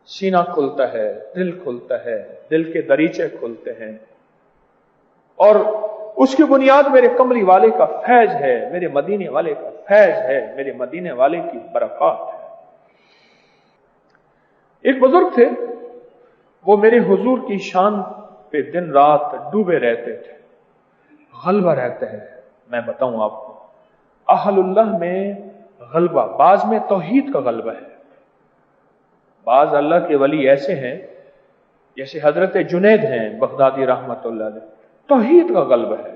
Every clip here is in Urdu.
سینہ کھلتا ہے، دل کھلتا ہے، دل کے دریچے کھلتے ہیں، اور اس کی بنیاد میرے کملی والے کا فیض ہے، میرے مدینے والے کا فیض ہے، میرے مدینے والے کی برکات ہے۔ ایک بزرگ تھے، وہ میرے حضور کی شان پہ دن رات ڈوبے رہتے تھے، غلبہ رہتا ہے۔ میں بتاؤں آپ کو، اہل اللہ میں غلبہ، بعض میں توحید کا غلبہ ہے، بعض اللہ کے ولی ایسے ہیں جیسے حضرت جنید ہیں بغدادی رحمت اللہ علیہ، توحید کا غلبہ ہے۔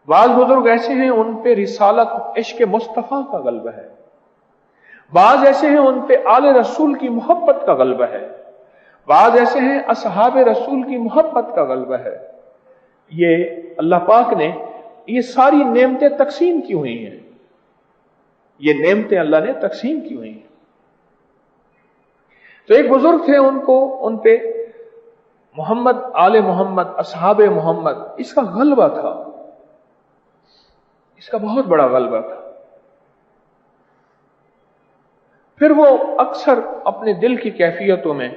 بعض بزرگ ایسے ہیں ان پہ رسالت، عشق مصطفیٰ کا غلبہ ہے۔ بعض ایسے ہیں ان پہ آل رسول کی محبت کا غلبہ ہے۔ بعض ایسے ہیں اصحاب رسول کی محبت کا غلبہ ہے۔ یہ اللہ پاک نے یہ ساری نعمتیں تقسیم کی ہوئی ہیں، یہ نعمتیں اللہ نے تقسیم کی ہوئی ہیں۔ تو ایک بزرگ تھے، ان پہ محمد، آل محمد، اصحاب محمد، اس کا غلبہ تھا، اس کا بہت بڑا غلبہ تھا۔ پھر وہ اکثر اپنے دل کی کیفیتوں میں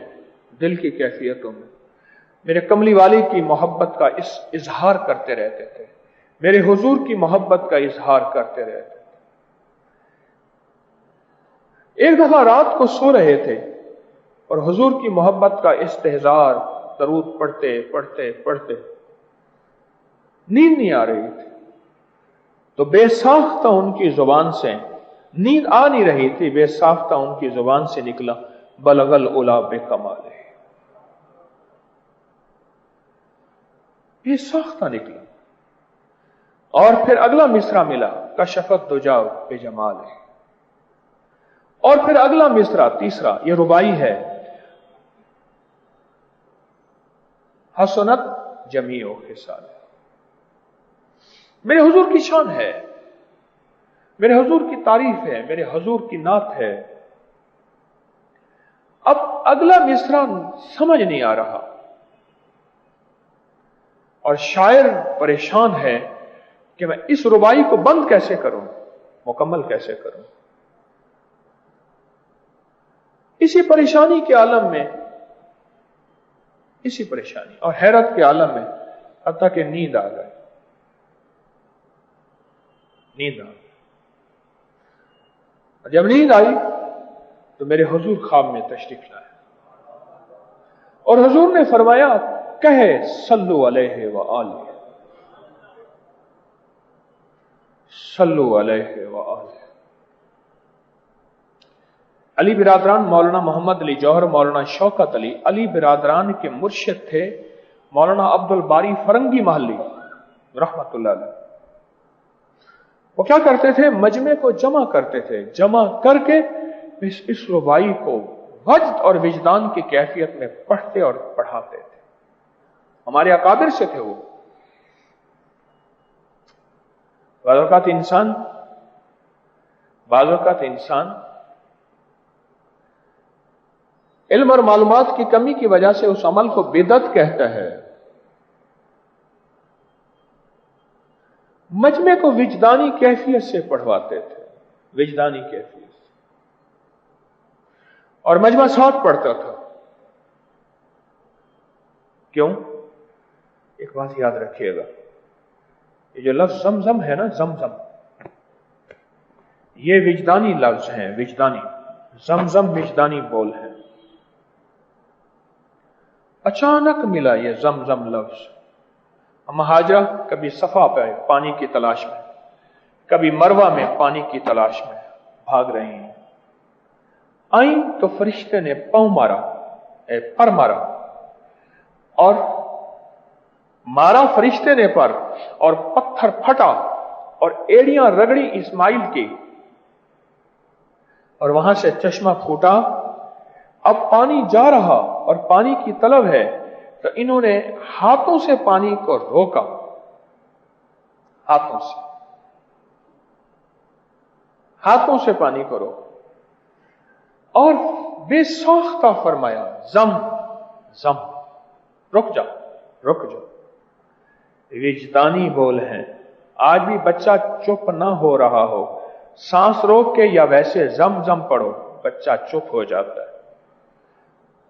میرے کملی والے کی محبت کا اظہار کرتے رہتے تھے، میرے حضور کی محبت کا اظہار کرتے رہتے تھے۔ ایک دفعہ رات کو سو رہے تھے اور حضور کی محبت کا استحضار، درود پڑھتے پڑھتے پڑھتے نیند نہیں آ رہی تھی، تو بے ساختہ ان کی زبان سے، نیند آ نہیں رہی تھی، بے ساختہ ان کی زبان سے نکلا بلغ العلا بکمالہ، بے ساختہ نکلا۔ اور پھر اگلا مصرع ملا، کشفت دجا بجمالہ، اور پھر اگلا مصرع تیسرا، یہ رباعی ہے، حسنت جمیع خصالہ۔ میرے حضور کی شان ہے، میرے حضور کی تعریف ہے، میرے حضور کی نعت ہے۔ اب اگلا مصرع سمجھ نہیں آ رہا، اور شاعر پریشان ہے کہ میں اس رباعی کو بند کیسے کروں، مکمل کیسے کروں۔ اسی پریشانی کے عالم میں، اسی پریشانی اور حیرت کے عالم میں، حتیٰ کہ نیند آ گئی، نیند آ گئی۔ جب نیند آئی تو میرے حضور خواب میں تشریف لائے، اور حضور نے فرمایا، کہے صلو علیہ وآلہ، صلو علیہ وآلہ۔ علی برادران مولانا محمد علی جوہر، مولانا شوکت علی، علی برادران کے مرشد تھے مولانا عبد الباری فرنگی محلی رحمت اللہ علیہ۔ وہ کیا کرتے تھے؟ مجمع کو جمع کرتے تھے، جمع کر کے اس رباعی کو وجد اور وجدان کی کیفیت میں پڑھتے اور پڑھاتے تھے۔ ہمارے اکابر سے تھے وہ۔ بعض اوقات انسان علم اور معلومات کی کمی کی وجہ سے اس عمل کو بدعت کہتا ہے۔ مجمع کو وجدانی کیفیت سے پڑھواتے تھے، وجدانی کیفیت سے، اور مجمع ساتھ پڑھتا تھا۔ کیوں؟ ایک بات یاد رکھیے گا، یہ جو لفظ زمزم ہے نا، زمزم، یہ وجدانی لفظ ہیں، وجدانی، زمزم وجدانی بول ہے۔ اچانک ملا یہ زمزم لفظ۔ ہم حاجرہ کبھی صفا پہ پانی کی تلاش میں، کبھی مروہ میں پانی کی تلاش میں بھاگ رہی ہیں، آئیں تو فرشتے نے پاؤں مارا، پر مارا، اور مارا فرشتے نے پر، اور پتھر پھٹا اور ایڑیاں رگڑی اسماعیل کی، اور وہاں سے چشمہ پھوٹا۔ اب پانی جا رہا اور پانی کی طلب ہے، تو انہوں نے ہاتھوں سے پانی کو روکا، ہاتھوں سے پانی کو روکا، اور بے ساختہ فرمایا، زم زم، رک جا، رک جا۔ وجدانی بول ہیں۔ آج بھی بچہ چپ نہ ہو رہا ہو، سانس روک کے یا ویسے زم زم پڑھو، بچہ چپ ہو جاتا ہے۔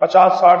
50, 60,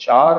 4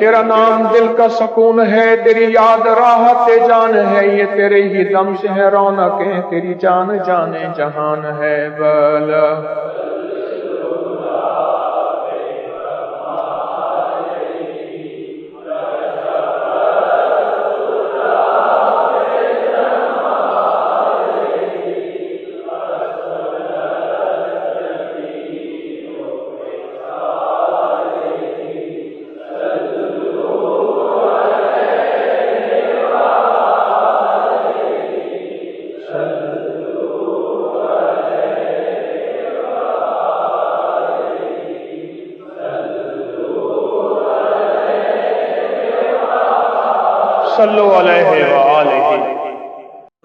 تیرا نام دل کا سکون ہے، تیری یاد راحت جان ہے، یہ تیرے ہی دم سے ہے رونقیں، تیری جان جانے جہان ہے بلا صلو علیہ وآلہ۔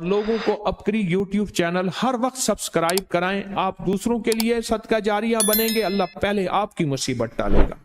لوگوں کو اپکری یوٹیوب چینل ہر وقت سبسکرائب کرائیں، آپ دوسروں کے لیے صدقہ جاریہ بنیں گے، اللہ پہلے آپ کی مصیبت ٹالے گا۔